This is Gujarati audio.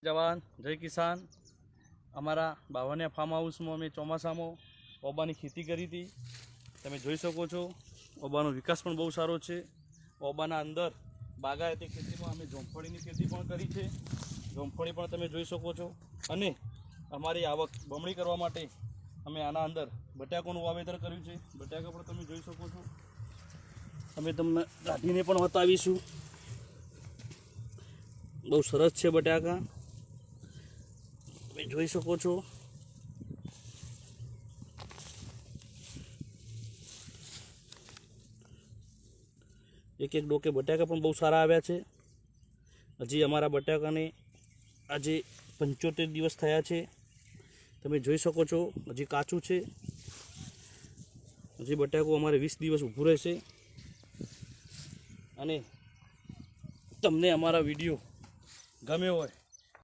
જવાન જય કિસાન। અમારા બાવળિયા ફાર્મ હાઉસમાં અમે ચોમાસામાં ઓબાની ખેતી કરી હતી। તમે જોઈ શકો છો ઓબાનો વિકાસ પણ બહુ સારો છે। ઓબાના અંદર બાગાયતી ખેતીમાં અમે જોમફળીની ખેતી પણ કરી છે। જોમફળી પણ તમે જોઈ શકો છો। અને અમારી આવક બમણી કરવા માટે અમે આના અંદર બટાકાનું વાવેતર કર્યું છે। બટાકા પણ તમે જોઈ શકો છો। અમે તમને કાઢીને પણ બતાવીશું। બહુ સરસ છે બટાકા, તમે જોઈ શકો છો। એક એક ડોકે બટાકા પણ બહુ સારા આવ્યા છે। હજી અમારા બટાકાને આજે 75 દિવસ થયા છે। તમે જોઈ શકો છો હજી કાચું છે। હજી બટાકું અમારે 20 દિવસ ઊભું રહેશે। અને તમને અમારા વિડીયો ગમ્યો હોય